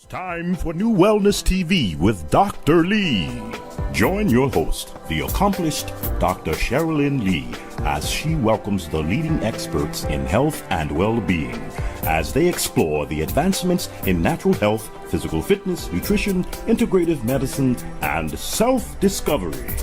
Time for NuWellness TV with Dr. Lee. Join your host, the accomplished Dr. Cherilyn Lee, as she welcomes the leading experts in health and well-being as they explore the advancements in natural health, physical fitness, nutrition, integrative medicine, and self-discovery.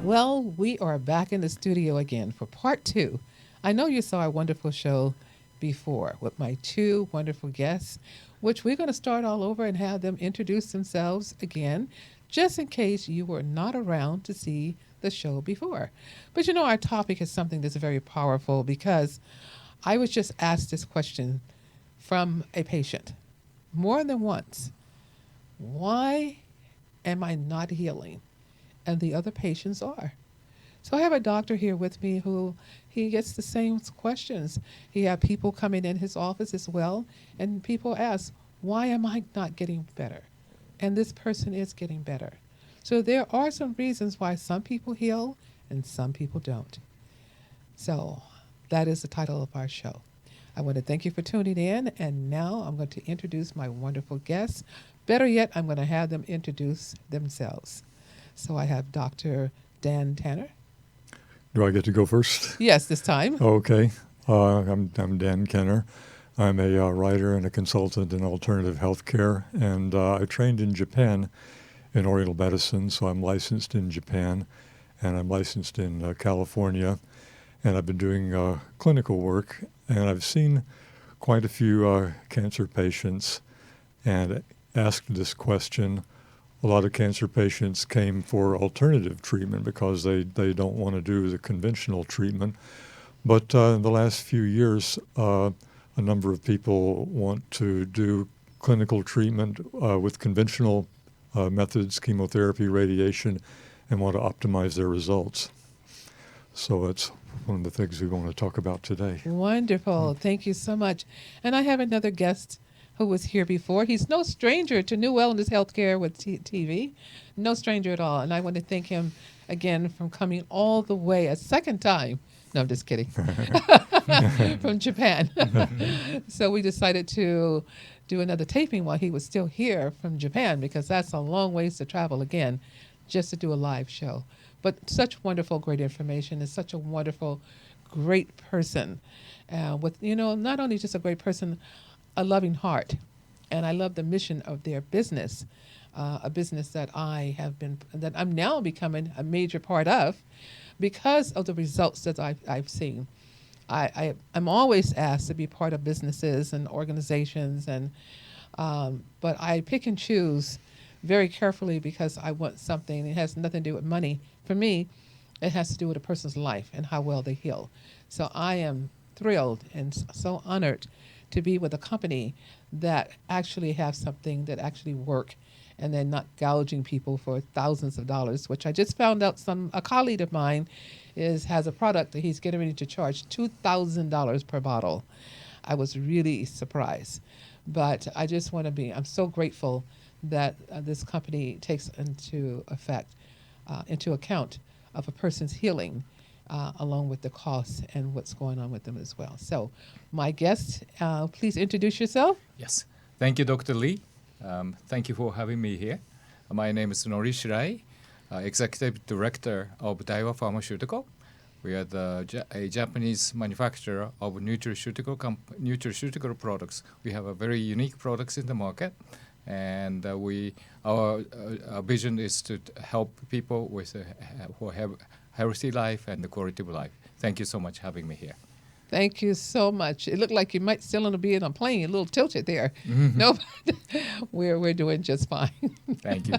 Well, we are back in the studio again for part 2. I know you saw our wonderful show before with my 2 wonderful guests, which we're going to start all over and have them introduce themselves again, just in case you were not around to see the show before. But you know, our topic is something that's very powerful because I was just asked this question from a patient more than once. Why am I not healing? And the other patients are. So I have a doctor here with me who he gets the same questions. He had people coming in his office as well, and people ask, why am I not getting better? And this person is getting better. So there are some reasons why some people heal and some people don't. So that is the title of our show. I want to thank you for tuning in, and now I'm going to introduce my wonderful guests. Better yet, I'm going to have them introduce themselves. So I have Dr. Dan Tanner. Do I get to go first? Yes, this time. Okay. I'm Dan Kenner. I'm a writer and a consultant in alternative healthcare, and I trained in Japan in Oriental medicine, so I'm licensed in Japan, and I'm licensed in California, and I've been doing clinical work, and I've seen quite a few cancer patients and asked this question. A lot of cancer patients came for alternative treatment because they don't want to do the conventional treatment. But in the last few years, a number of people want to do clinical treatment with conventional methods, chemotherapy, radiation, and want to optimize their results. So that's one of the things we want to talk about today. Wonderful. Thank you so much. And I have another guest who was here before. He's no stranger to NuWellness Healthcare with TV. No stranger at all. And I want to thank him again from coming all the way a second time. No, I'm just kidding. From Japan. So we decided to do another taping while he was still here from Japan, because that's a long ways to travel again just to do a live show. But such wonderful, great information, and such a wonderful, great person with, you know, not only just a great person, a loving heart. And I love the mission of their business, a business that that I'm now becoming a major part of because of the results that I've seen. I'm always asked to be part of businesses and organizations, and but I pick and choose very carefully because I want something. It has nothing to do with money. For me, it has to do with a person's life and how well they heal. So I am thrilled and so honored to be with a company that actually have something that actually work, and then not gouging people for thousands of dollars, which I just found out a colleague of mine has a product that he's getting ready to charge $2,000 per bottle. I was really surprised. But I just want to I'm so grateful that this company takes into account of a person's healing along with the costs and what's going on with them as well. So my guest, please introduce yourself. Yes. Thank you, Dr. Lee. Thank you for having me here. My name is Nori Shirai, Executive Director of Daiwa Pharmaceutical. We are a Japanese manufacturer of nutraceutical products. We have a very unique products in the market, and our vision is to help people who have healthy life and the quality of life. Thank you so much for having me here. Thank you so much. It looked like you might still be in a plane, a little tilted there. Mm-hmm. No, we're doing just fine. Thank you.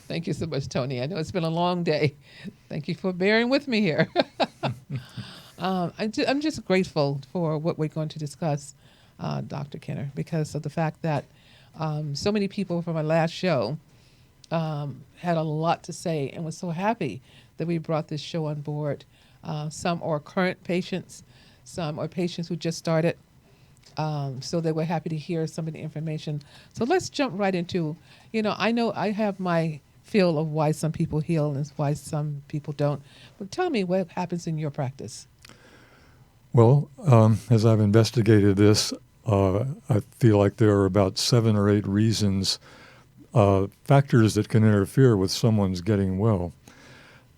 Thank you so much, Tony. I know it's been a long day. Thank you for bearing with me here. I'm just grateful for what we're going to discuss, Dr. Kenner, because of the fact that so many people from our last show had a lot to say and was so happy that we brought this show on board. Some are current patients, some are patients who just started, so they were happy to hear some of the information. So let's jump right into, I know I have my feel of why some people heal and why some people don't. But tell me what happens in your practice. Well, as I've investigated this, I feel like there are about 7 or 8 reasons, factors that can interfere with someone's getting well.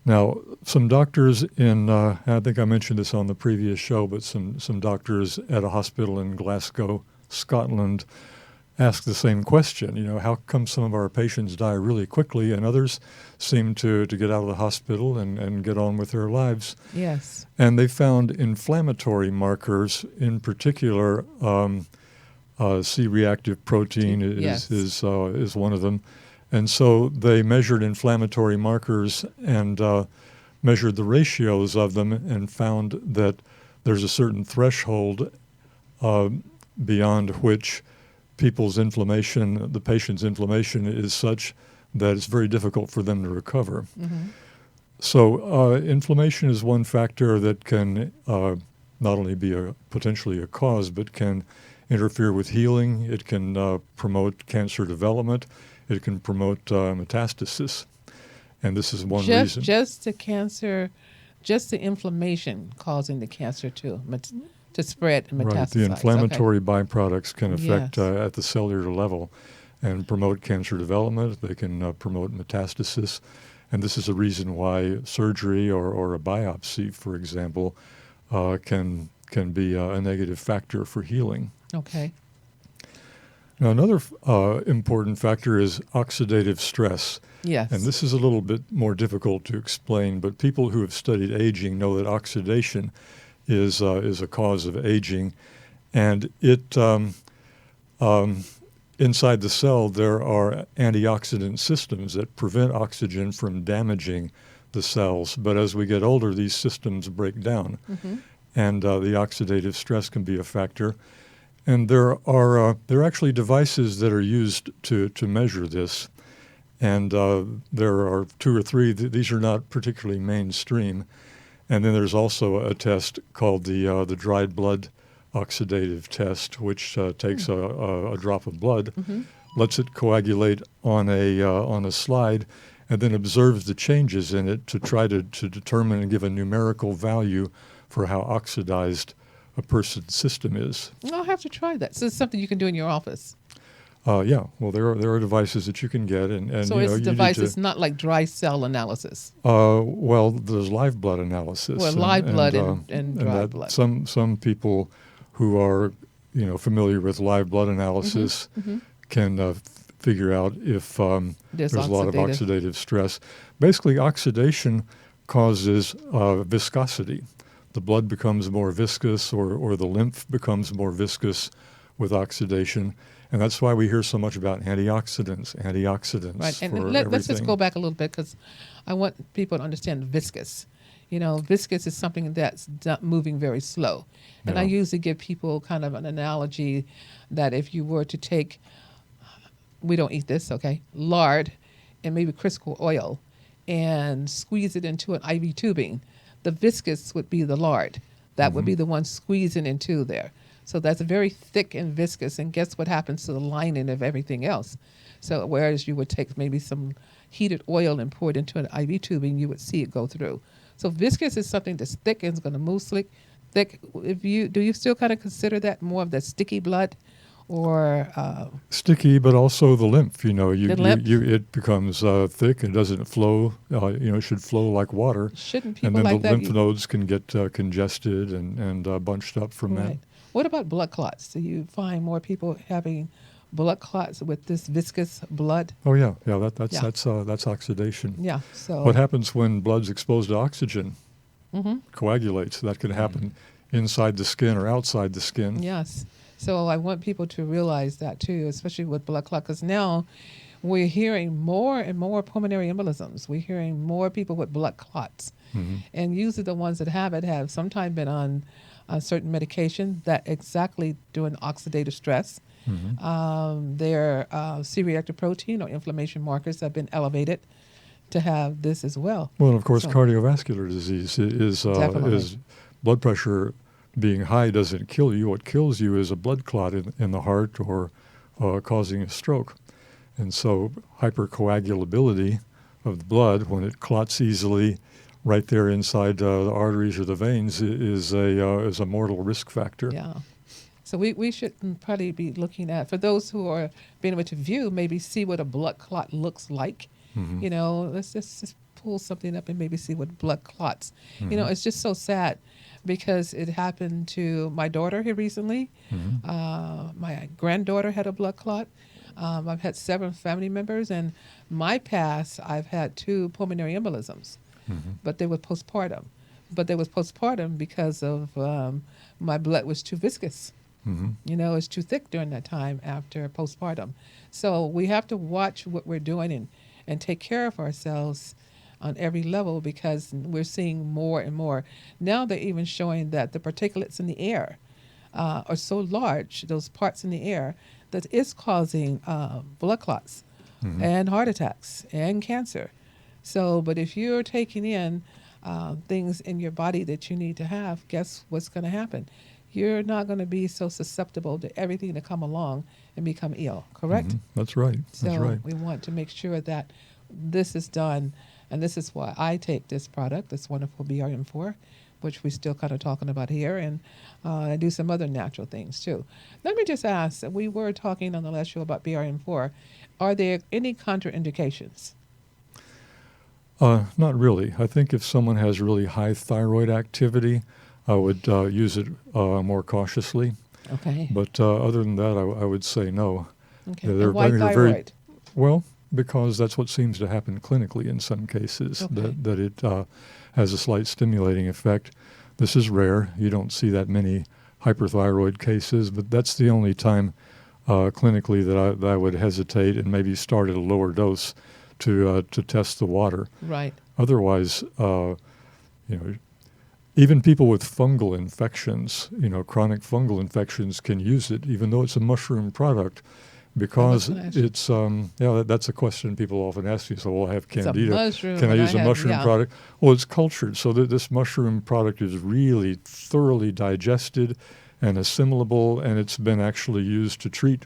Now, some doctors I think I mentioned this on the previous show, but some doctors at a hospital in Glasgow, Scotland, ask the same question. How come some of our patients die really quickly and others seem to get out of the hospital and get on with their lives? Yes. And they found inflammatory markers, in particular, C-reactive protein is one of them. And so they measured inflammatory markers and measured the ratios of them and found that there's a certain threshold beyond which the patient's inflammation is such that it's very difficult for them to recover. Mm-hmm. So inflammation is one factor that can not only be potentially a cause, but can interfere with healing. It can promote cancer development. It can promote metastasis. And this is one reason. Just the inflammation causing the cancer to spread and metastasize. Right. The inflammatory byproducts can affect at the cellular level and promote cancer development. They can promote metastasis. And this is a reason why surgery or a biopsy, for example, can be a negative factor for healing. Okay. Now, another important factor is oxidative stress. Yes. And this is a little bit more difficult to explain, but people who have studied aging know that oxidation is a cause of aging. And it inside the cell, there are antioxidant systems that prevent oxygen from damaging the cells. But as we get older, these systems break down. Mm-hmm. And the oxidative stress can be a factor. And there are actually devices that are used to measure this. And there are 2 or 3. These are not particularly mainstream. And then there's also a test called the dried blood oxidative test, which takes a drop of blood, mm-hmm. lets it coagulate on a slide, and then observes the changes in it to try to determine and give a numerical value for how oxidized a person's system is. I'll have to try that. So it's something you can do in your office. Yeah. Well, there are devices that you can get, and so it's devices not like dry cell analysis. Well, there's live blood analysis. Well, live blood and dry blood. Some people who are familiar with live blood analysis mm-hmm. can figure out if there's a lot of oxidative stress. Basically, oxidation causes viscosity. The blood becomes more viscous, or the lymph becomes more viscous with oxidation. And that's why we hear so much about antioxidants. Right, and let's just go back a little bit because I want people to understand viscous. Viscous is something that's moving very slow. And I usually give people kind of an analogy that if you were to take, we don't eat this, okay, lard and maybe Crisco oil and squeeze it into an IV tubing, the viscous would be the lard. That mm-hmm. would be the one squeezing into there. So that's very thick and viscous, and guess what happens to the lining of everything else? So whereas you would take maybe some heated oil and pour it into an IV tubing, you would see it go through. So viscous is something that's thick and is going to move thick. Do you still kind of consider that more of the sticky blood, or sticky, but also the lymph? The lymph? It becomes thick and doesn't flow. It should flow like water. Shouldn't people and then like the that? lymph nodes can get congested and bunched up from right. that. What about blood clots? Do you find more people having blood clots with this viscous blood? Oh yeah. That's oxidation. Yeah. So what happens when blood's exposed to oxygen? Mm-hmm. Coagulates. That can happen inside the skin or outside the skin. Yes. So I want people to realize that too, especially with blood clot, because now we're hearing more and more pulmonary embolisms. We're hearing more people with blood clots, mm-hmm. and usually the ones that have it have sometimes been on certain medication that exactly doing oxidative stress. Mm-hmm. Their C-reactive protein or inflammation markers have been elevated to have this as well. Well, and of course, cardiovascular disease is blood pressure being high doesn't kill you. What kills you is a blood clot in the heart or causing a stroke. And so hypercoagulability of the blood, when it clots easily right there inside the arteries or the veins, is a mortal risk factor. Yeah. So we should probably be looking at, for those who are being able to view, maybe see what a blood clot looks like. Mm-hmm. You know, let's just pull something up and maybe see what blood clots. Mm-hmm. You know, it's just so sad because it happened to my daughter here recently. Mm-hmm. My granddaughter had a blood clot. I've had 7 family members, and my past, I've had 2 pulmonary embolisms, Mm-hmm. but they were postpartum. But they was postpartum because of my blood was too viscous. Mm-hmm. You know, it's too thick during that time after postpartum. So we have to watch what we're doing and take care of ourselves on every level, because we're seeing more and more. Now they're even showing that the particulates in the air are so large, those parts in the air, that is causing blood clots Mm-hmm. and heart attacks and cancer. So, but if you're taking in things in your body that you need to have, guess what's going to happen? You're not going to be so susceptible to everything to come along and become ill, correct? Mm-hmm. That's right. So That's right. we want to make sure that this is done, and this is why I take this product, this wonderful BRM4, which we're still kind of talking about here, and I do some other natural things too. Let me just ask, we were talking on the last show about BRM4. Are there any contraindications? Not really. I think if someone has really high thyroid activity, I would use it more cautiously. Okay. But other than that, I would say no. Okay. Yeah, And why they're thyroid? Well, because that's what seems to happen clinically in some cases, Okay. that it has a slight stimulating effect. This is rare. You don't see that many hyperthyroid cases, but that's the only time clinically that I would hesitate and maybe start at a lower dose to test the water. Right. Otherwise, even people with fungal infections, chronic fungal infections, can use it, even though it's a mushroom product, because it's that's a question people often ask me. So, well, I have candida. Mushroom, Can I use a have, mushroom yeah. product? Well, it's cultured, so that this mushroom product is really thoroughly digested and assimilable, and it's been actually used to treat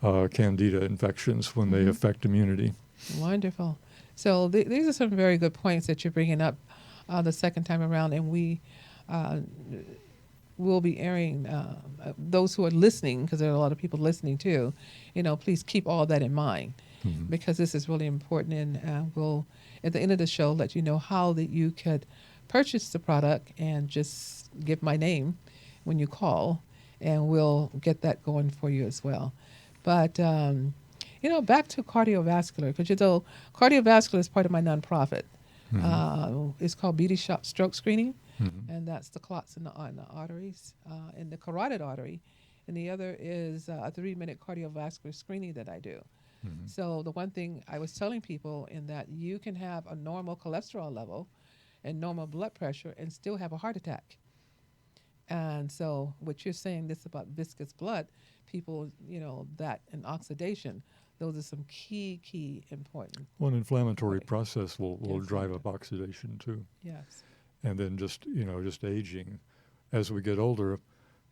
candida infections when they affect immunity. Wonderful. So these are some very good points that you're bringing up the second time around, and we will be airing those who are listening, because there are a lot of people listening too. Please keep all that in mind, because this is really important, and we'll at the end of the show let you know how that you could purchase the product, and just give my name when you call, and we'll get that going for you as well. But back to cardiovascular, because cardiovascular is part of my nonprofit. It's called Beauty Shop Stroke Screening, and that's the clots in the arteries, in the carotid artery. And the other is a 3-minute cardiovascular screening that I do. So the one thing I was telling people in that you can have a normal cholesterol level and normal blood pressure and still have a heart attack. And so what you're saying this about viscous blood, people, that and oxidation, those are some key important. Well, an inflammatory Right. process will drive Exactly. up oxidation too. Yes. And then just aging. As we get older,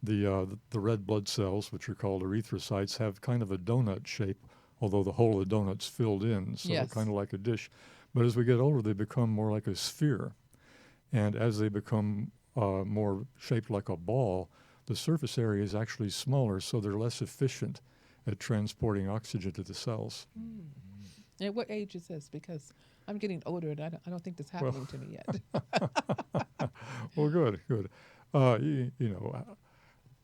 the red blood cells, which are called erythrocytes, have kind of a donut shape, although the whole of the donut's filled in, so Yes. kind of like a dish. But as we get older, they become more like a sphere. And as they become more shaped like a ball, the surface area is actually smaller, so they're less efficient at transporting oxygen to the cells. And what age is this? Because I'm getting older, and I don't think that's happening to me yet. Well, good.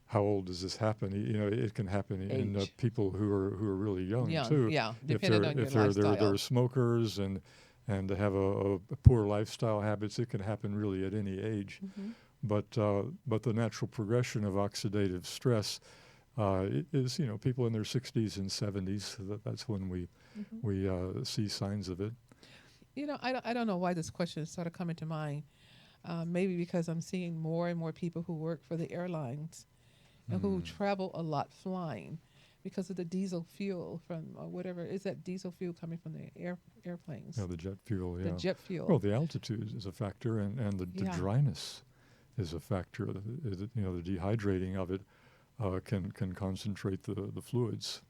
How old does this happen? It can happen in Age. people who are really young too. Yeah, If depending they're on your if they're lifestyle. smokers and they have a poor lifestyle habits, it can happen really at any age. But the natural progression of oxidative stress is people in their 60s and 70s. That's when we see signs of it. I don't know why this question is sort of coming to mind. Maybe because I'm seeing more and more people who work for the airlines and who travel a lot flying because of the diesel fuel from whatever. Is that diesel fuel coming from the airplanes? The jet fuel, yeah. The jet fuel. Well, the altitude is a factor, and the Yeah. dryness is a factor. The dehydrating of it can concentrate the fluids.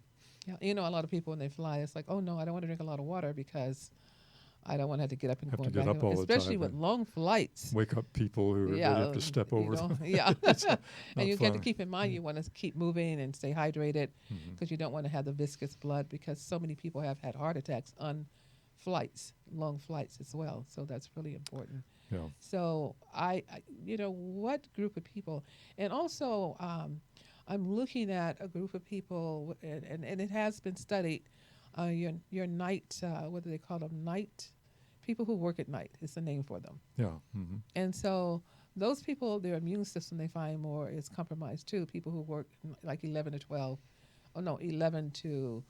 Yeah, a lot of people when they fly, it's like, oh no, I don't want to drink a lot of water because I don't want to have to get up and Have go to back, get up all the especially time with and long flights. wake up people who really have to step over them. Yeah. It's not And you got to fun. keep in mind you want to keep moving and stay hydrated Mhm. because you don't want to have the viscous blood because so many people have had heart attacks on flights, long flights as well. So that's really important. Yeah. So what group of people, and also I'm looking at a group of people, and it has been studied. Your night, what do they call them? Night people who work at night is the name for them. Yeah. Hmm. And so those people, their immune system they find more is compromised too. People who work like 11 to 12, 11 to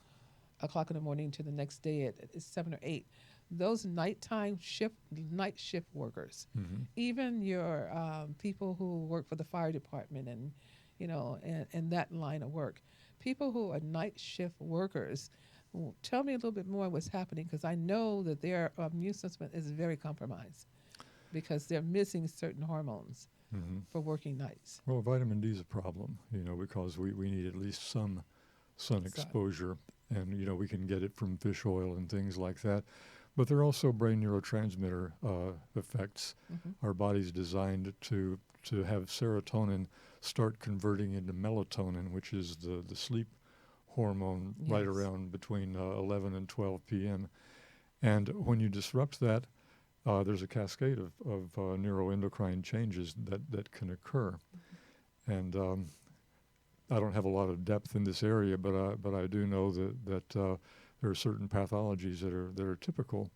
o'clock in the morning to the next day at 7 or 8. Those night shift workers, Hmm. even your people who work for the fire department and that line of work, people who are night shift workers, tell me a little bit more what's happening because I know that their immune system is very compromised because they're missing certain hormones Hmm. for working nights. Well, vitamin D is a problem, because we need at least some sun Sun. exposure, and we can get it from fish oil and things like that. But there are also brain neurotransmitter effects. Hmm. Our body's designed to have serotonin start converting into melatonin, which is the sleep hormone, right Yes. around between 11 and 12 p.m. And when you disrupt that, there's a cascade of neuroendocrine changes that can occur. And I don't have a lot of depth in this area, but I do know that there are certain pathologies that are typical,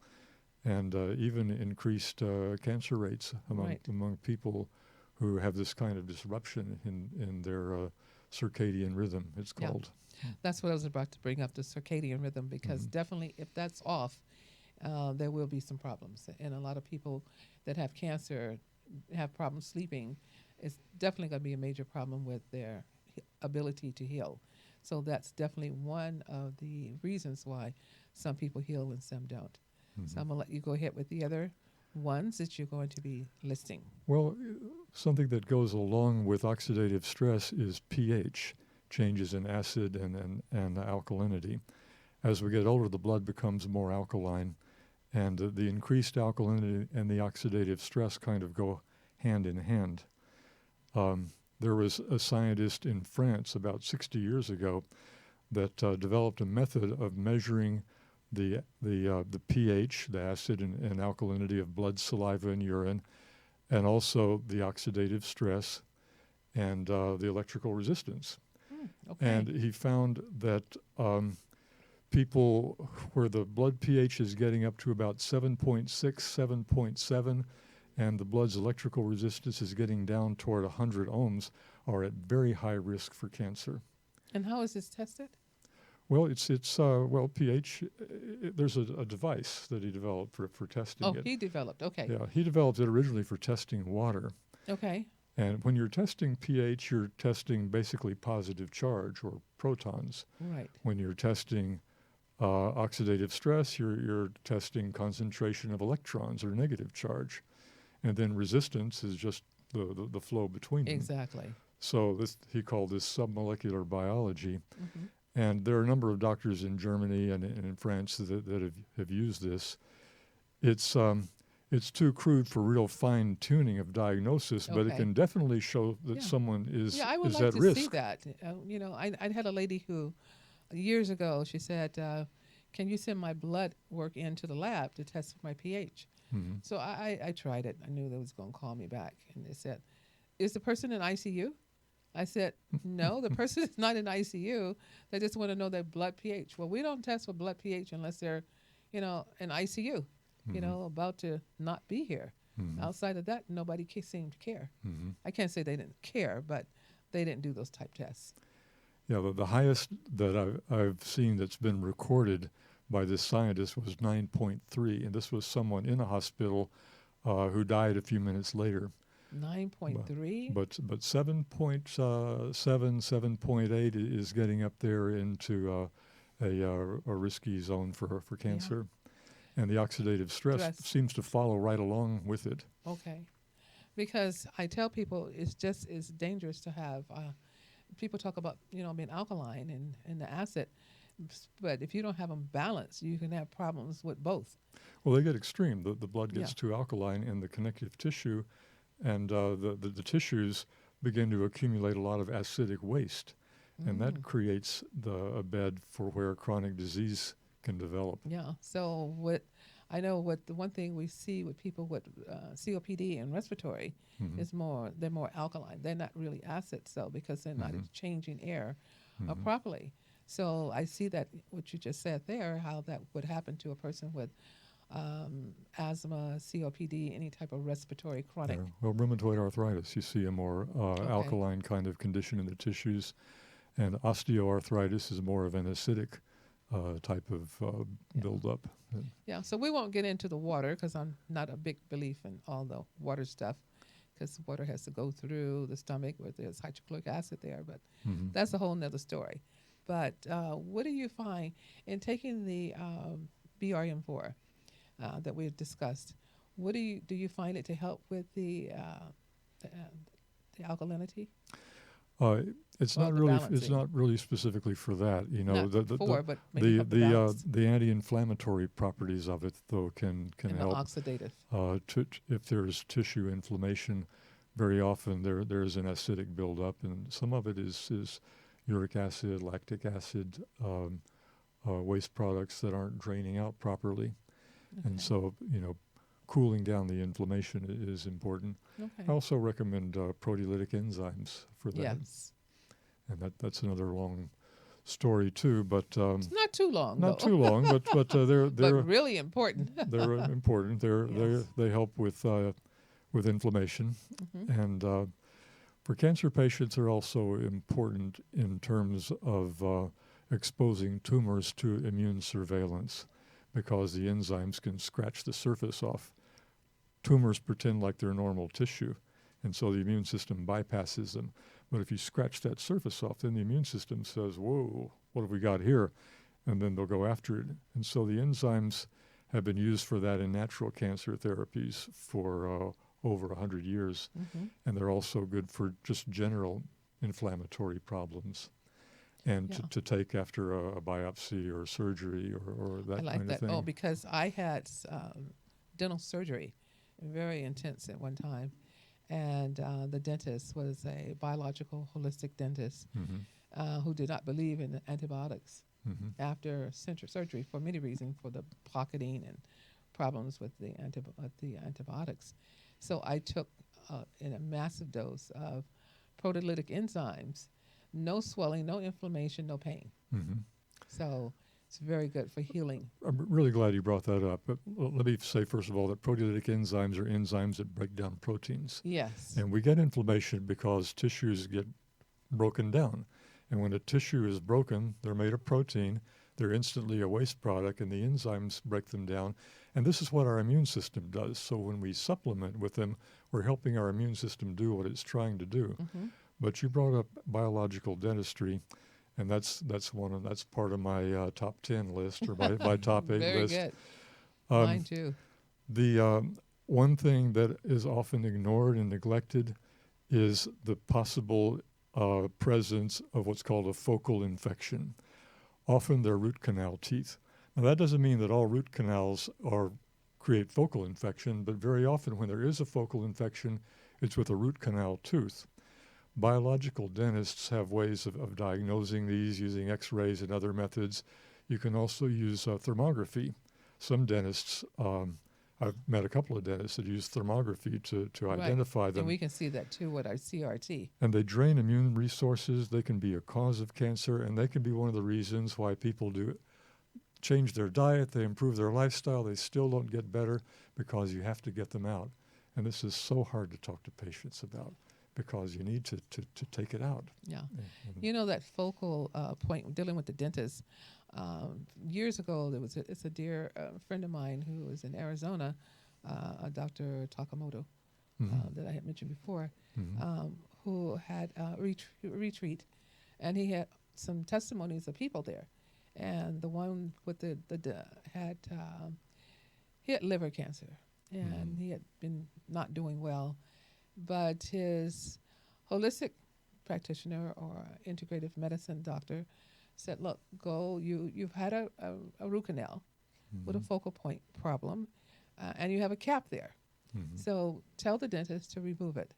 and even increased cancer rates Right. among people who have this kind of disruption in their circadian rhythm. It's Yeah. called. That's what I was about to bring up, the circadian rhythm, because Mhm. definitely if that's off, there will be some problems. And a lot of people that have cancer have problems sleeping. It's definitely going to be a major problem with their ability to heal. So that's definitely one of the reasons why some people heal and some don't. So I'm going to let you go ahead with the other ones that you're going to be listing. Well, something that goes along with oxidative stress is pH, changes in acid and alkalinity. As we get older, the blood becomes more alkaline, and the increased alkalinity and the oxidative stress kind of go hand in hand. There was a scientist in France about 60 years ago that developed a method of measuring the pH, the acid and alkalinity of blood, saliva, and urine, and also the oxidative stress and the electrical resistance. Okay. And he found that people where the blood pH is getting up to about 7.6, 7.7, and the blood's electrical resistance is getting down toward 100 ohms are at very high risk for cancer. And how is this tested? Well, it's pH. There's a device that he developed for testing Oh, it. he developed. Okay. Yeah, he developed it originally for testing water. Okay. And when you're testing pH, you're testing basically positive charge or protons. Right. When you're testing oxidative stress, you're testing concentration of electrons or negative charge. And then resistance is just the flow between them. Exactly. So he called this submolecular biology. Hmm. And there are a number of doctors in Germany and in France that have used this. It's too crude for real fine tuning of diagnosis, but it Okay. can definitely show that Yeah. someone is Yeah, I would is like at to risk. see that. I had a lady who, years ago, she said, "Can you send my blood work into the lab to test for my pH?" Mhm. So I tried it. I knew they was going to call me back, and they said, "Is the person in ICU?" I said, "No, the person is not in ICU. They just want to know their blood pH." Well, we don't test for blood pH unless they're, in ICU, about to not be here. Mhm. Outside of that, nobody seemed to care. Mhm. I can't say they didn't care, but they didn't do those type tests. Yeah, the highest that I've seen that's been recorded by this scientist was 9.3, and this was someone in a hospital who died a few minutes later. 9.3? But 7.7, 7.8 is getting up there into a risky zone for cancer. And the oxidative stress seems to follow right along with it. Okay. Because I tell people it's dangerous to have, people talk about, being alkaline and the acid. But if you don't have them balanced, you can have problems with both. Well, they get extreme. The blood gets Yeah. too alkaline in the connective tissue, and the tissues begin to accumulate a lot of acidic waste, and that creates a bed for where chronic disease can develop. Yeah. So what the one thing we see with people with COPD and respiratory is they're more alkaline. They're not really acid, so because they're not exchanging air properly. So I see that what you just said there, how that would happen to a person with asthma, COPD, any type of respiratory chronic. Yeah. Well, rheumatoid arthritis, you see a more alkaline kind of condition in the tissues, and osteoarthritis is more of an acidic type of buildup. Yeah, so we won't get into the water because I'm not a big belief in all the water stuff because water has to go through the stomach where there's hydrochloric acid there, but that's a whole nother story. But what do you find in taking the BRM4 that we've discussed? What do you find it to help with the alkalinity? It's Well, not the really. balancing. It's not really specifically for that. You know, Not but maybe help the balance. the anti-inflammatory properties of it though can and the help. oxidative. If there's tissue inflammation, very often there's an acidic buildup, and some of it is uric acid, lactic acid, waste products that aren't draining out properly, and so cooling down the inflammation is important. Okay. I also recommend proteolytic enzymes for that. Yes. And that's another long story too, but It's not too long, not though. too long. But they're But really important. they're important. Yes. They help with inflammation, and for cancer patients, they're also important in terms of exposing tumors to immune surveillance, because the enzymes can scratch the surface off. Tumors pretend like they're normal tissue, and so the immune system bypasses them. But if you scratch that surface off, then the immune system says, whoa, what have we got here? And then they'll go after it. And so the enzymes have been used for that in natural cancer therapies for over 100 years. And they're also good for just general inflammatory problems. And to take after a biopsy or surgery or that I like kind that. of thing. Oh, because I had dental surgery, very intense at one time. And the dentist was a biological holistic dentist who did not believe in antibiotics after surgery for many reasons, for the pocketing and problems with the antibiotics. So I took in a massive dose of proteolytic enzymes, no swelling, no inflammation, no pain. So it's very good for healing. I'm really glad you brought that up. But let me say, first of all, that proteolytic enzymes are enzymes that break down proteins. Yes. And we get inflammation because tissues get broken down. And when a tissue is broken, they're made of protein. They're instantly a waste product, and the enzymes break them down. And this is what our immune system does. So when we supplement with them, we're helping our immune system do what it's trying to do. But you brought up biological dentistry. And that's part of my top 10 list, or my top 8 Very list. good. Mine too. The one thing that is often ignored and neglected is the possible presence of what's called a focal infection. Often they're root canal teeth. Now that doesn't mean that all root canals create focal infection, but very often when there is a focal infection, it's with a root canal tooth. Biological dentists have ways of diagnosing these using x-rays and other methods. You can also use thermography. Some dentists, I've met a couple of dentists that use thermography to identify them. And we can see that too with our CRT. And they drain immune resources. They can be a cause of cancer, and they can be one of the reasons why people change their diet, they improve their lifestyle, they still don't get better because you have to get them out. And this is so hard to talk to patients about, because you need to take it out. Yeah. You know, that focal point, dealing with the dentist, years ago, it's a dear friend of mine who was in Arizona, Dr. Takamoto, that I had mentioned before, who had a retreat, and he had some testimonies of people there. And the one with he had liver cancer, and he had been not doing well. But his holistic practitioner or integrative medicine doctor said, look, you've had a root canal with a focal point problem, and you have a cap there. So tell the dentist to remove it.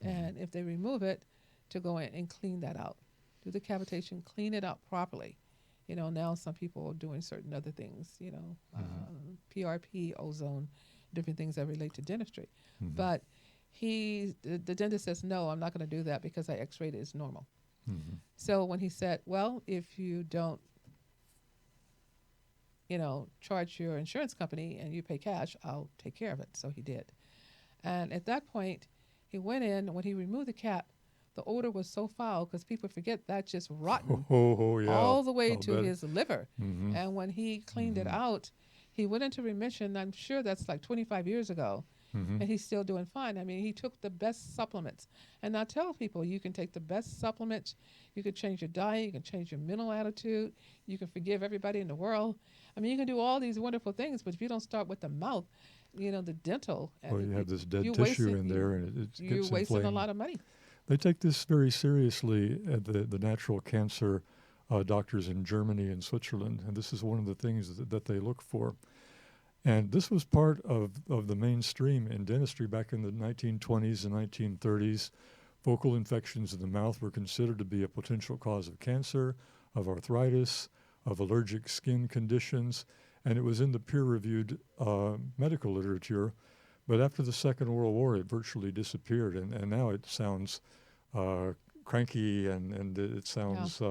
And if they remove it, to go in and clean that out. Do the cavitation, clean it out properly. Now some people are doing certain other things, PRP, ozone, different things that relate to dentistry. But the dentist says, no, I'm not going to do that because I x-rayed it as normal. So when he said, well, if you don't, charge your insurance company and you pay cash, I'll take care of it. So he did. And at that point, he went in. When he removed the cap, the odor was so foul because people forget that's just rotten Yeah. all the way I'll to bet. his liver. And when he cleaned it out, he went into remission. I'm sure that's like 25 years ago. And he's still doing fine. I mean, he took the best supplements. And I tell people, you can take the best supplements. You can change your diet. You can change your mental attitude. You can forgive everybody in the world. I mean, you can do all these wonderful things, but if you don't start with the mouth, the dental. Well, you have this dead you're tissue in there, and it gets You're inflamed. wasting a lot of money. They take this very seriously at the natural cancer doctors in Germany and Switzerland, and this is one of the things that they look for. And this was part of the mainstream in dentistry back in the 1920s and 1930s. Focal infections in the mouth were considered to be a potential cause of cancer, of arthritis, of allergic skin conditions, and it was in the peer-reviewed medical literature. But after the Second World War, it virtually disappeared, and now it sounds cranky, and it sounds,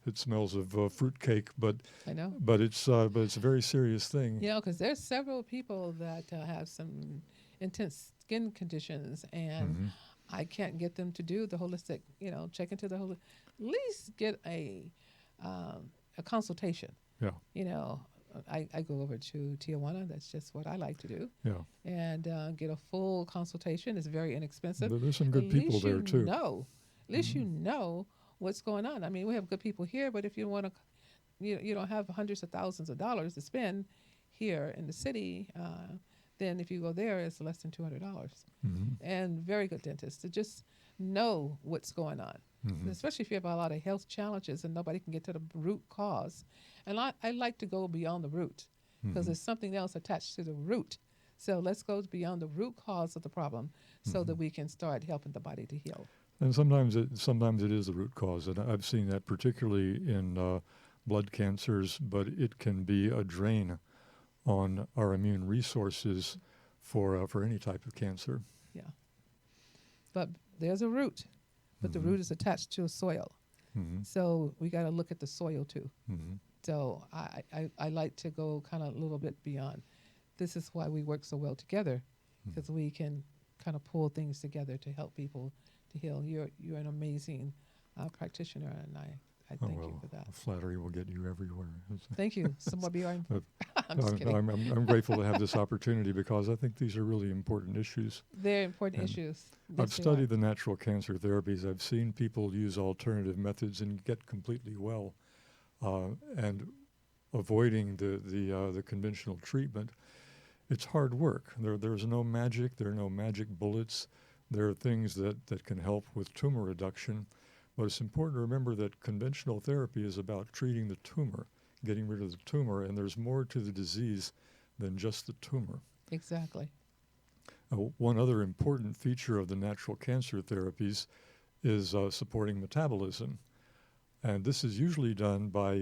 it smells of fruitcake, but I know. But it's a very serious thing. Because there's several people that have some intense skin conditions, and I can't get them to do the holistic, check into the at least get a consultation. Yeah. I go over to Tijuana. That's just what I like to do. Yeah. And get a full consultation. It's very inexpensive. There's some good people there too. At least you know what's going on. I mean, we have good people here, but if you want to, you don't have hundreds of thousands of dollars to spend here in the city, then if you go there, it's less than $200. And very good dentists to just know what's going on. Especially if you have a lot of health challenges and nobody can get to the root cause. And I like to go beyond the root because there's something else attached to the root. So let's go beyond the root cause of the problem so that we can start helping the body to heal. And sometimes it is the root cause, and I've seen that particularly in blood cancers, but it can be a drain on our immune resources for any type of cancer. Yeah. But there's a root, but the root is attached to a soil. So we got to look at the soil too. So I like to go kind of a little bit beyond. This is why we work so well together, because we can kind of pull things together to help people to heal. You're an amazing practitioner, and I thank you for that. Flattery will get you everywhere. Thank you. Some more beyond. I'm just kidding. I'm grateful to have this opportunity because I think these are really important issues. They're important issues. I've studied the natural cancer therapies. I've seen people use alternative methods and get completely well, and avoiding the conventional treatment. It's hard work. There's no magic. There are no magic bullets. There are things that can help with tumor reduction. But it's important to remember that conventional therapy is about treating the tumor, getting rid of the tumor, and there's more to the disease than just the tumor. Exactly. One other important feature of the natural cancer therapies is supporting metabolism. And this is usually done by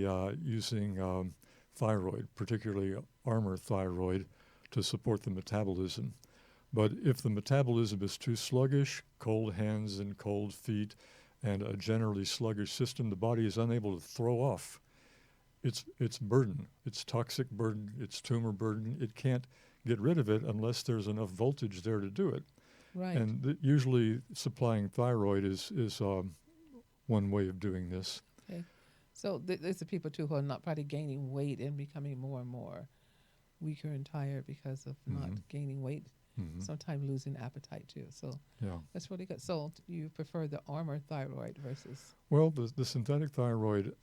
using thyroid, particularly Armour thyroid, to support the metabolism. But if the metabolism is too sluggish, cold hands and cold feet, and a generally sluggish system, the body is unable to throw off its burden, its toxic burden, its tumor burden. It can't get rid of it unless there's enough voltage there to do it. Right. And usually supplying thyroid is one way of doing this. Okay. So there's the people, too, who are not probably gaining weight and becoming more and more weaker and tired because of not gaining weight. Sometimes losing appetite too. So that's really good. So you prefer the Armour thyroid versus? Well, the synthetic thyroid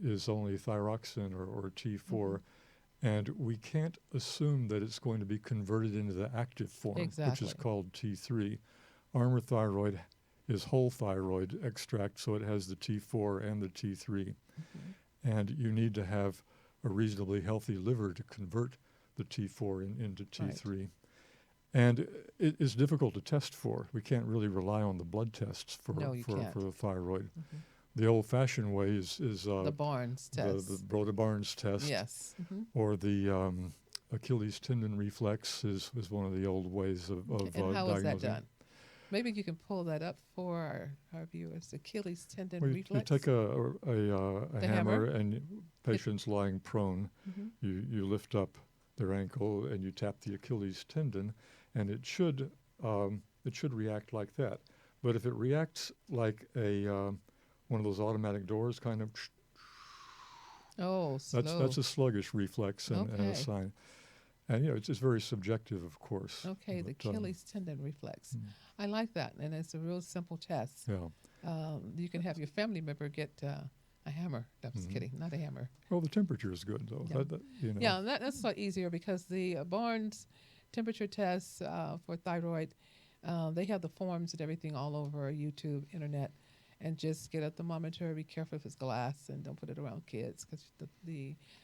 is only thyroxine or T4, and we can't assume that it's going to be converted into the active form, which is called T3. Armour thyroid is whole thyroid extract, so it has the T4 and the T3. And you need to have a reasonably healthy liver to convert the T4 into T3. Right. And it is difficult to test for. We can't really rely on the blood tests for the thyroid. The old-fashioned way is the Barnes test. The Barnes test. Yes. Or the Achilles tendon reflex is one of the old ways of diagnosing. And how is that done? Maybe you can pull that up for our viewers. Achilles tendon reflex. You take a hammer and patients lying prone, you lift up their ankle and you tap the Achilles tendon, and it should react like that. But if it reacts like one of those automatic doors, kind of, slow. That's a sluggish reflex and a sign. And it's very subjective, of course. Okay, the Achilles tendon reflex. I like that, and it's a real simple test. Yeah. You can have your family member get a hammer. I'm just kidding, not a hammer. Well, the temperature is good, though. Yeah, that's a lot easier because the Barnes temperature tests for thyroid, they have the forms and everything all over YouTube, internet, and just get a thermometer. Be careful if it's glass, and don't put it around kids because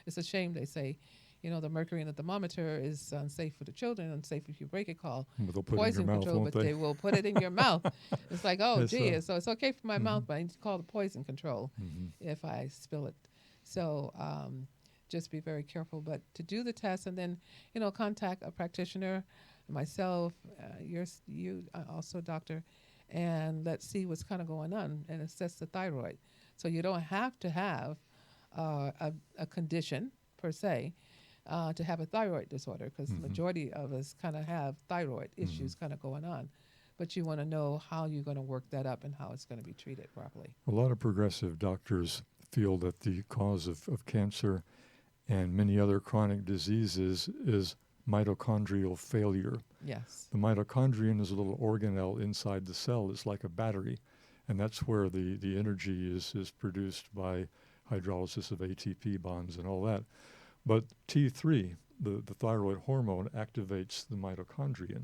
it's a shame they say, the mercury in the thermometer is unsafe for the children, unsafe if you break it, called poison control, but they will put it in your mouth. It's like, so it's okay for my mouth, but I need to call the poison control if I spill it. So just be very careful. But to do the test and then, contact a practitioner, myself, you also, doctor, and let's see what's kind of going on and assess the thyroid. So you don't have to have a condition per se to have a thyroid disorder, because the majority of us kind of have thyroid issues kind of going on. But you want to know how you're going to work that up and how it's going to be treated properly. A lot of progressive doctors feel that the cause of cancer and many other chronic diseases is mitochondrial failure. Yes. The mitochondrion is a little organelle inside the cell. It's like a battery, and that's where the energy is produced by hydrolysis of ATP bonds and all that. But T3, the thyroid hormone, activates the mitochondrion,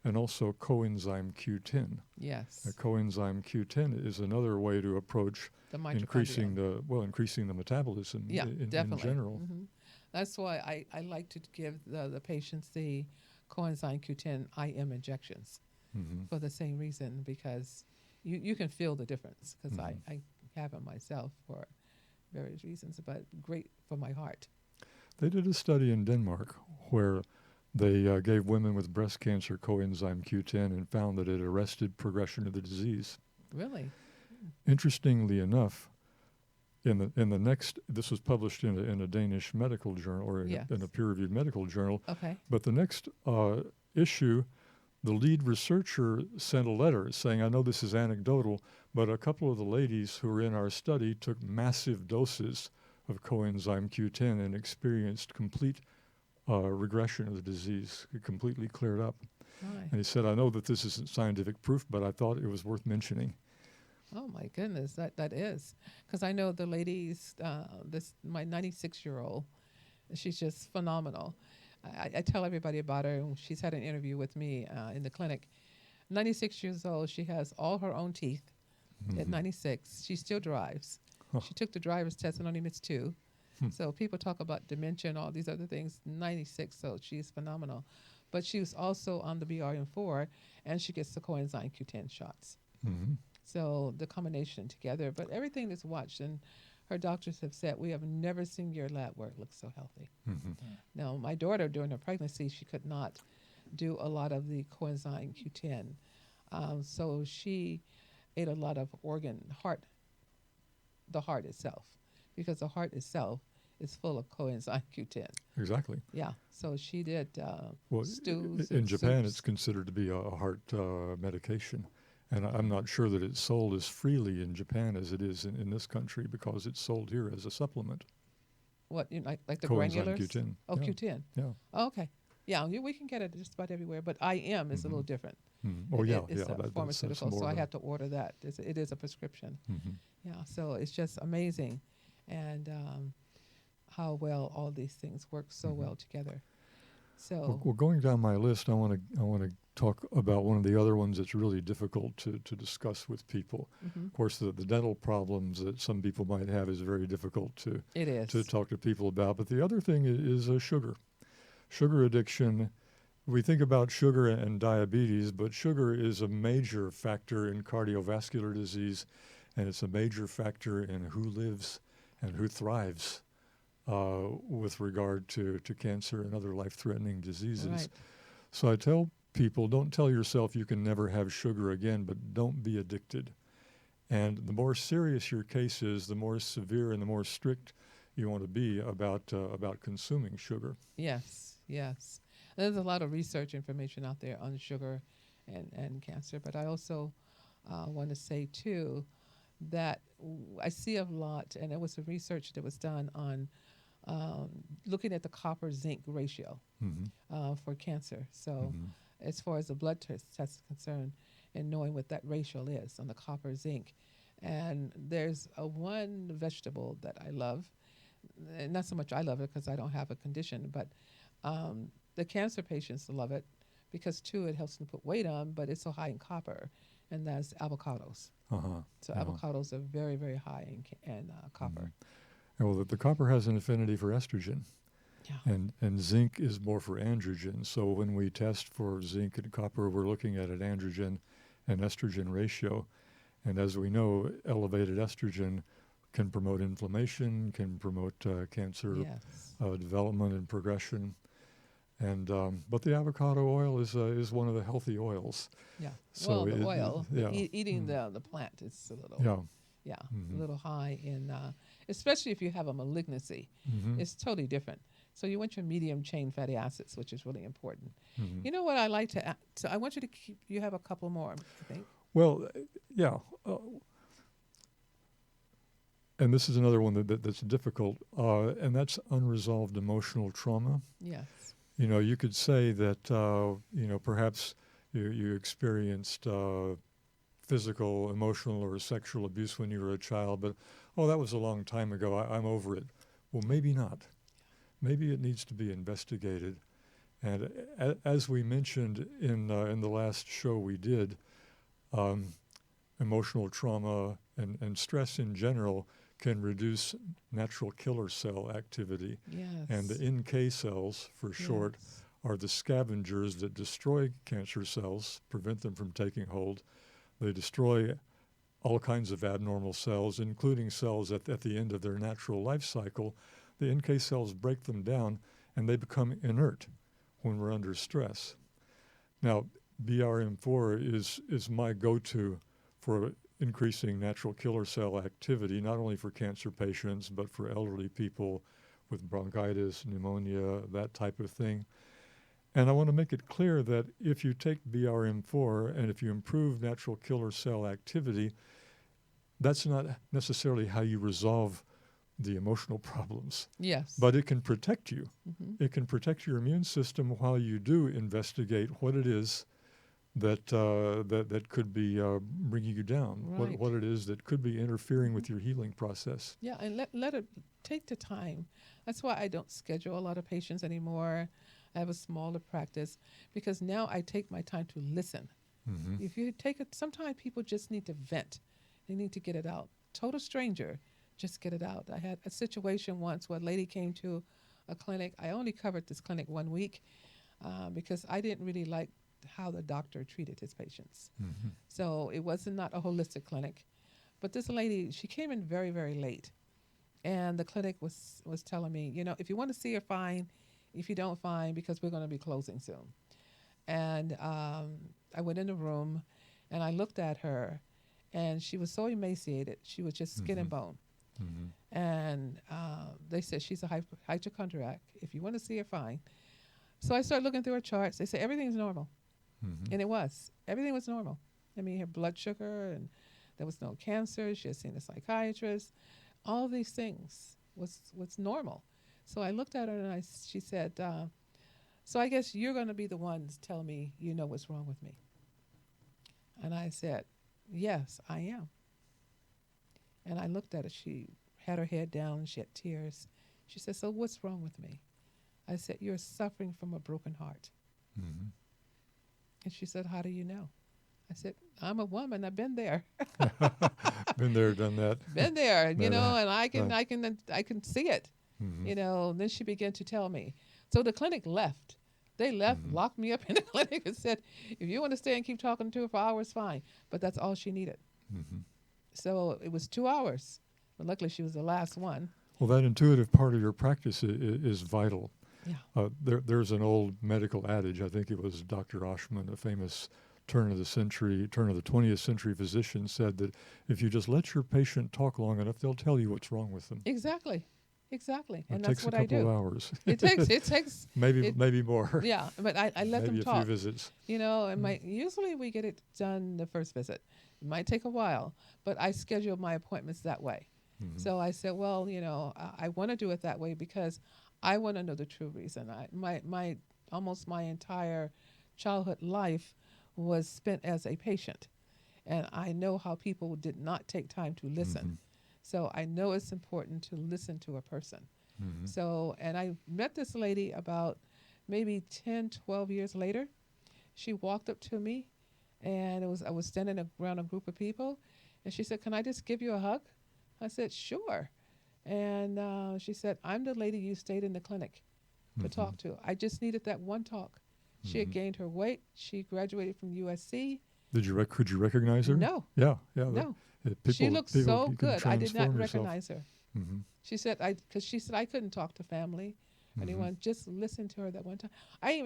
and also coenzyme Q10. Yes. Coenzyme Q10 is another way to approach increasing the metabolism in general. That's why I like to give the patients the coenzyme Q10 IM injections for the same reason, because you can feel the difference, because I have it myself for various reasons, but great for my heart. They did a study in Denmark where they gave women with breast cancer coenzyme Q10 and found that it arrested progression of the disease. Really? Interestingly enough, in the next, this was published in a Danish medical journal, or in a peer-reviewed medical journal. Okay. But the next issue, the lead researcher sent a letter saying, I know this is anecdotal, but a couple of the ladies who were in our study took massive doses of coenzyme Q10 and experienced complete regression of the disease. It completely cleared up. Right. And he said, I know that this isn't scientific proof, but I thought it was worth mentioning. Oh my goodness, that is, because I know the ladies. My 96-year-old, she's just phenomenal. I tell everybody about her. And she's had an interview with me in the clinic. 96 years old. She has all her own teeth. At 96, she still drives. She took the driver's test and only missed 2. So people talk about dementia and all these other things. 96, so she's phenomenal. But she was also on the BRM4, and she gets the coenzyme Q10 shots. So the combination together. But everything is watched, and her doctors have said, we have never seen your lab where it looks so healthy. Now, my daughter, during her pregnancy, she could not do a lot of the coenzyme Q10. So she ate a lot of the heart itself, because the heart itself is full of coenzyme Q10. Exactly. Yeah. So she did stews. In Japan, soups. it's considered to be a heart medication. And I'm not sure that it's sold as freely in Japan as it is in this country, because it's sold here as a supplement. What, like the coenzyme granulars? Q10. Oh, yeah. Q10. Yeah. Oh, okay. Yeah, we can get it just about everywhere, but IM is a little different. Oh, yeah. It's a pharmaceutical, so I have to order that. It is a prescription. Yeah, so it's just amazing, and how well all these things work so well together. So, Well, going down my list, I want to talk about one of the other ones that's really difficult to discuss with people. mhm, Of course, the dental problems that some people might have is very difficult it to is. talk to people about. But the other thing is sugar. Sugar addiction. We think about sugar and diabetes, but sugar is a major factor in cardiovascular disease, and it's a major factor in who lives and who thrives with regard to cancer and other life-threatening diseases. Right. So I tell people, don't tell yourself you can never have sugar again, but don't be addicted. And the more serious your case is, the more severe and the more strict you want to be about consuming sugar. Yes, yes. There's a lot of research information out there on sugar and cancer, but I also want to say too that I see a lot, and there was a research that was done on looking at the copper zinc ratio Mm-hmm. for cancer. So, Mm-hmm. as far as the blood test is concerned, and knowing what that ratio is on the copper zinc, and there's one vegetable that I love, and not so much I love it because I don't have a condition, but the cancer patients love it because too it helps them put weight on, but it's so high in copper, and that's avocados. Uh-huh. So Uh-huh. avocados are very, very high in copper. And well, the copper has an affinity for estrogen, Yeah. and zinc is more for androgen. So when we test for zinc and copper, we're looking at an androgen and estrogen ratio. And as we know, elevated estrogen can promote inflammation, can promote cancer Yes. development and progression. And but the avocado oil is one of the healthy oils. Yeah. So Well, the oil, yeah, eating mm, the plant is a little, yeah, yeah, a hmm, little high in, especially if you have a malignancy. hmm, It's totally different. So you want your medium chain fatty acids, which is really important. hmm. You know what I like to, so I want you to keep, you have a couple more, I think. Well, yeah, and this is another one that's difficult, and that's unresolved emotional trauma. Yes. You know, you could say that perhaps you experienced physical, emotional, or sexual abuse when you were a child, but that was a long time ago. I'm over it. Well, maybe not. Maybe it needs to be investigated. And as we mentioned in the last show we did, emotional trauma and stress in general can reduce natural killer cell activity. Yes. And the NK cells, for short, Yes. are the scavengers that destroy cancer cells, prevent them from taking hold. They destroy all kinds of abnormal cells, including cells at the end of their natural life cycle. The NK cells break them down, and they become inert when we're under stress. Now, BRM4 is my go-to for increasing natural killer cell activity, not only for cancer patients, but for elderly people with bronchitis, pneumonia, that type of thing. And I want to make it clear that if you take BRM4 and if you improve natural killer cell activity, that's not necessarily how you resolve the emotional problems. Yes. But it can protect you. Mhm. It can protect your immune system while you do investigate what it is that could be bringing you down, Right. what it is that could be interfering with your healing process. Yeah, and let it take the time. That's why I don't schedule a lot of patients anymore. I have a smaller practice because now I take my time to listen. Mm-hmm. If you take it, sometimes people just need to vent. They need to get it out. Total stranger, just get it out. I had a situation once where a lady came to a clinic. I only covered this clinic 1 week because I didn't really like how the doctor treated his patients. Mm-hmm. So it wasn't not a holistic clinic. But this lady, she came in very, very late. And the clinic was telling me, if you want to see her, fine. If you don't, fine, because we're going to be closing soon. And I went in the room, and I looked at her, and she was so emaciated. She was just skin and bone. Mm-hmm. And they said she's a hypochondriac. If you want to see her, fine. So I started looking through her charts. They said everything's normal. Mm-hmm. And it was. Everything was normal. I mean, her blood sugar, and there was no cancer. She had seen a psychiatrist. All these things was normal. So I looked at her, and she said, so I guess you're going to be the ones tell me you know what's wrong with me. And I said, yes, I am. And I looked at her. She had her head down. She had tears. She said, so what's wrong with me? I said, "You're suffering from a broken heart." Mm-hmm. And she said, "How do you know?" I said, "I'm a woman. I've been there, Been there, done that. been there, No, no, and no. I can see it, Mm-hmm. Then she began to tell me. So the clinic left. They left, Mm-hmm. locked me up in the clinic, and said, "If you want to stay and keep talking to her for hours, fine." But that's all she needed. Mm-hmm. So it was 2 hours. But luckily, she was the last one. Well, that intuitive part of your practice is vital. Yeah. There's an old medical adage. I think it was Dr. Oshman, a famous turn of the 20th century physician, said that if you just let your patient talk long enough, they'll tell you what's wrong with them. Exactly. Exactly. And It that's takes what a I couple do. of hours. It takes, maybe more. yeah, but I let them Maybe a talk. few visits. And usually we get it done the first visit. It might take a while, but I schedule my appointments that way. Mm-hmm. So I said, well, I want to do it that way because I want to know the true reason. My almost my entire childhood life was spent as a patient, and I know how people did not take time to listen. Mm-hmm. So I know it's important to listen to a person. Mm-hmm. So, and I met this lady about maybe 10, 12 years later. She walked up to me, and I was standing around a group of people, and she said, "Can I just give you a hug?" I said, "Sure." And she said, "I'm the lady you stayed in the clinic to Mm-hmm. talk to. I just needed that one talk." She had Mm-hmm. gained her weight. She graduated from USC. Could you recognize her? No, Yeah. no. People, She looked people, so you can good. I did not transform yourself. recognize her. Mm-hmm. She said, because she said I couldn't talk to family, anyone. Just listen to her that one time.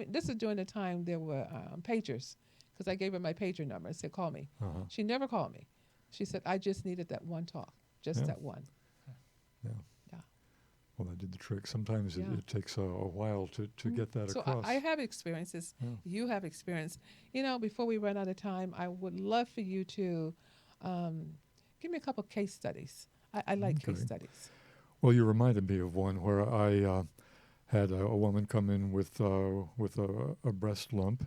This is during the time there were pagers, because I gave her my pager number and said, "Call me." Uh-huh. She never called me. She said, "I just needed that one talk, just Yeah. that one." Yeah. Yeah. Well, that did the trick. Sometimes Yeah. it takes a while to get that So across. I have experiences. Yeah. You have experience. Before we run out of time, I would love for you to give me a couple case studies. I like case Okay. studies. Well, you reminded me of one where I had a woman come in with a breast lump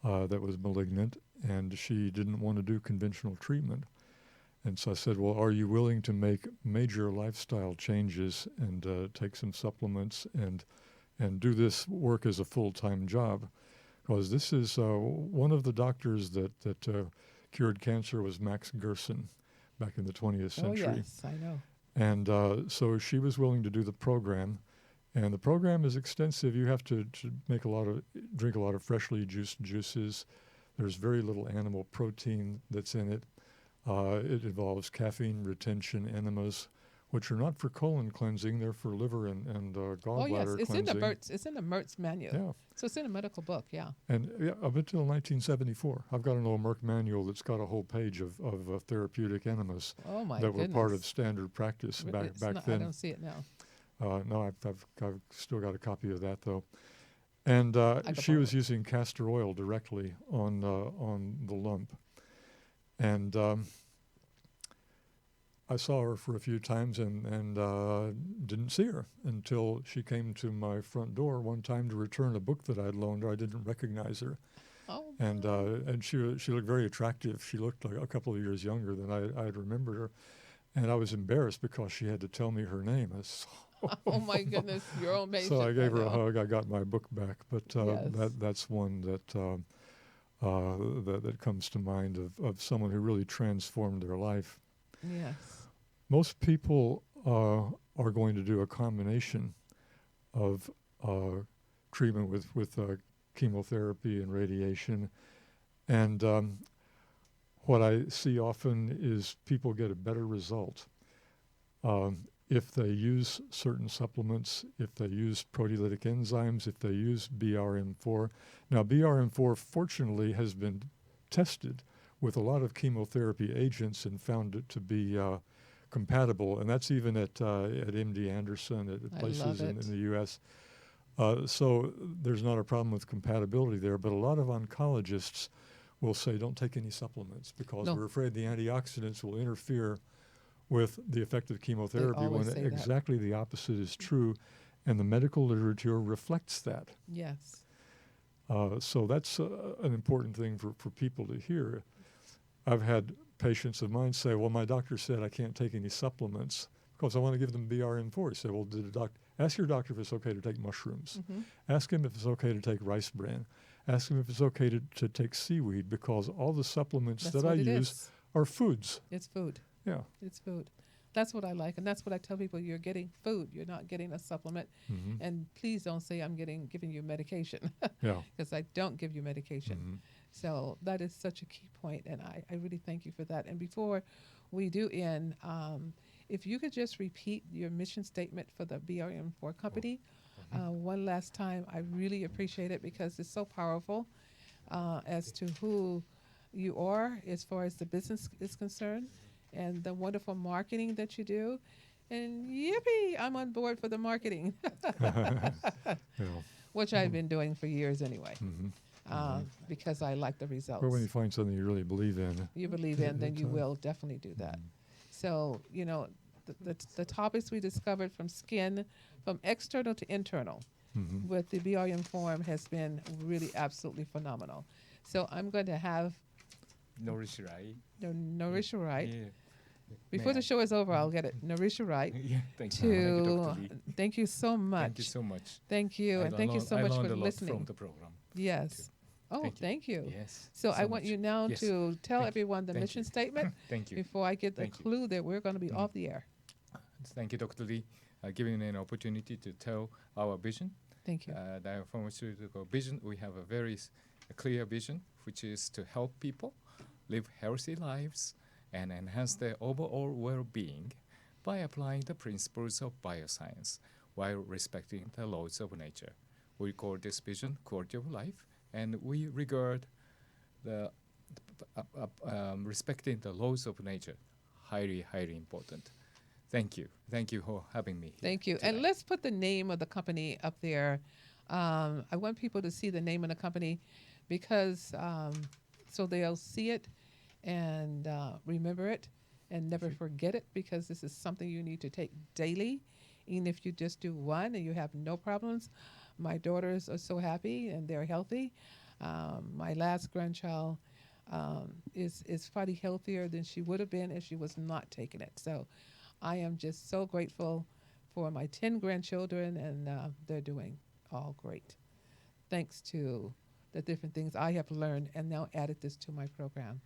that was malignant, and she didn't want to do conventional treatment. And so I said, "Well, are you willing to make major lifestyle changes and take some supplements and do this work as a full-time job?" Because this is one of the doctors that cured cancer was Max Gerson back in the 20th Oh century. yes, I know. And so she was willing to do the program. And the program is extensive. You have to drink a lot of freshly juiced juices. There's very little animal protein that's in it. It involves caffeine retention enemas, which are not for colon cleansing. They're for liver and gallbladder Oh yes, it's cleansing. in the Mertz. It's in the Mertz manual. Yeah. So it's in a medical book. Yeah. And up until 1974, I've got an old Merck manual that's got a whole page of therapeutic enemas Oh my that goodness. were part of standard practice back I then. don't see it now. No, I've still got a copy of that though. And could she borrow was it. using castor oil directly on the lump, and I saw her for a few times and didn't see her until she came to my front door one time to return a book that I'd loaned her. I didn't recognize her, Oh. and she looked very attractive. She looked like a couple of years younger than I'd remembered her, and I was embarrassed because she had to tell me her name. Oh my goodness, your own patient. So I gave her a know. hug. I got my book back, but Yes. that's one that comes to mind of someone who really transformed their life. Yes. Most people are going to do a combination of treatment with chemotherapy and radiation, and what I see often is people get a better result if they use certain supplements, if they use proteolytic enzymes, if they use BRM4. Now, BRM4 fortunately has been tested with a lot of chemotherapy agents and found it to be compatible, and that's even at MD Anderson, at I places love in it. the U.S. So there's not a problem with compatibility there, but a lot of oncologists will say don't take any supplements because No. we're afraid the antioxidants will interfere with the effective chemotherapy when always say that. exactly the opposite is true, and the medical literature reflects that. Yes. So that's an important thing for people to hear. I've had patients of mine say, well, my doctor said I can't take any supplements because I want to give them BRN4. He said, well, ask your doctor if it's okay to take mushrooms. Ask him if it's okay to take rice bran. Ask him if it's okay to take seaweed, because all the supplements that I use are foods. It's food. Yeah. It's food. That's what I like, and that's what I tell people. You're getting food. You're not getting a supplement. And please don't say I'm giving you medication. Yeah. Because I don't give you medication. So that is such a key point, and I really thank you for that. And before we do end, if you could just repeat your mission statement for the BRM4 company one last time, I really appreciate it, because it's so powerful as to who you are as far as the business is concerned, and the wonderful marketing that you do. And yippee, I'm on board for the marketing, which I've been doing for years anyway, because I like the results. Well, when you find something you really believe in. You believe in, then you will definitely do that. So, you know, the topics we discovered from skin, from external to internal, with the BRM form has been really absolutely phenomenal. So I'm going to have Nori Shirai. Nori Shirai. Yeah. Before the show is over, I'll get it. Nori Shirai. Yeah, thank you. Dr. Lee. Thank you so much. Thank you so much. Thank you, and thank you so much I for learned a lot listening. from the program. Yes. Oh, thank you. Yes. So I want you now to tell everyone the Thank mission you. statement Thank you. before I get the Thank you. clue that we're going to be off the air. Thank you, Dr. Lee, giving me an opportunity to tell our vision. Thank you. The pharmaceutical vision, we have a very clear vision, which is to help people live healthy lives and enhance their overall well-being by applying the principles of bioscience while respecting the laws of nature. We call this vision quality of life, and we regard the respecting the laws of nature highly, highly important. Thank you. Thank you for having me here. Thank you. tonight. And let's put the name of the company up there. I want people to see the name of the company, because so they'll see it and remember it and never forget it, because this is something you need to take daily. Even if you just do one and you have no problems. My daughters are so happy and they're healthy. My last grandchild is probably healthier than she would have been if she was not taking it. So I am just so grateful for my 10 grandchildren, and they're doing all great. Thanks to the different things I have learned and now added this to my program.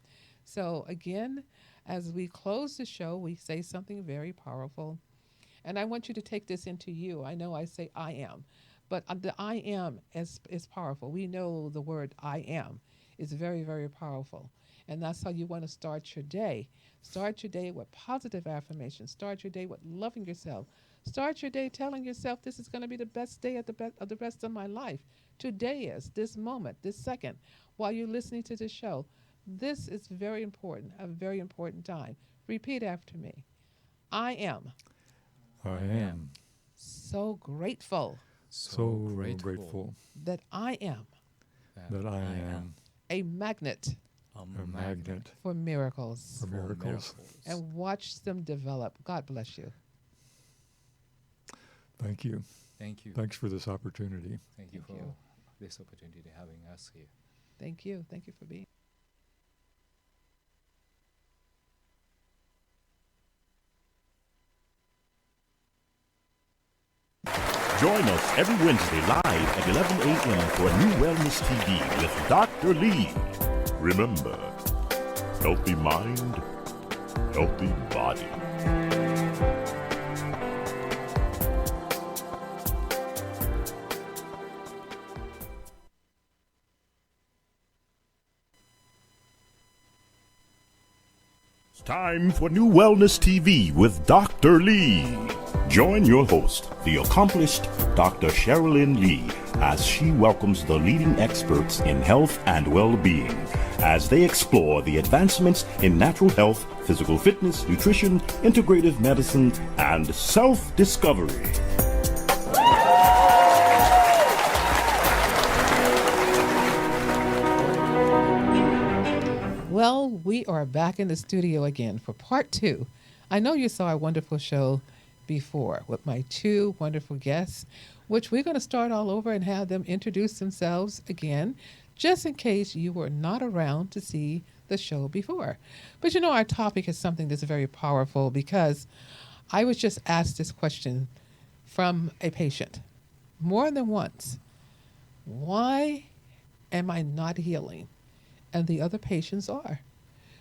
So again, as we close the show, we say something very powerful. And I want you to take this into you. I know I say I am, but the I am is powerful. We know the word I am is very, very powerful. And that's how you want to start your day. Start your day with positive affirmations. Start your day with loving yourself. Start your day telling yourself, this is going to be the best day of the rest of my life. Today is, this moment, this second, while you're listening to this show. This is very important, a very important time. Repeat after me. I am. I am So grateful so grateful that I am that I am a magnet a magnet for miracles. for miracles. And watch them develop. God bless you. Thank you. Thank you. Thanks for this opportunity. Thank you Thank for you. this opportunity having us here. Thank you. Thank you for being. Join us every Wednesday live at 11 a.m. for NuWellness TV with Dr. Lee. Remember, healthy mind, healthy body. It's time for NuWellness TV with Dr. Lee. Join your host, the accomplished Dr. Cherilyn Lee, as she welcomes the leading experts in health and well-being as they explore the advancements in natural health, physical fitness, nutrition, integrative medicine, and self-discovery. Well, we are back in the studio again for part 2. I know you saw our wonderful show before with my 2 wonderful guests, which we're going to start all over and have them introduce themselves again, just in case you were not around to see the show before. But you know, our topic is something that's very powerful, because I was just asked this question from a patient more than once. Why am I not healing? And the other patients are.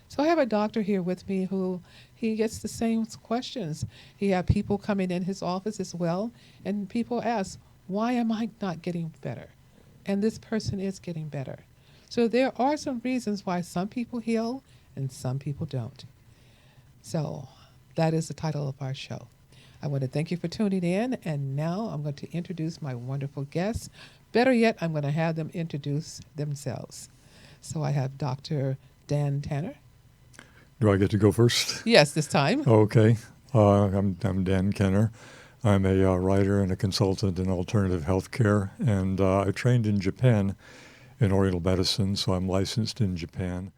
So I have a doctor here with me who he gets the same questions. He had people coming in his office as well, and people ask, why am I not getting better? And this person is getting better. So there are some reasons why some people heal and some people don't. So that is the title of our show. I want to thank you for tuning in, and now I'm going to introduce my wonderful guests. Better yet, I'm going to have them introduce themselves. So I have Dr. Dan Tanner. Do I get to go first? Yes, this time. Okay. I'm Dan Kenner. I'm a writer and a consultant in alternative healthcare, and I trained in Japan in Oriental medicine, so I'm licensed in Japan.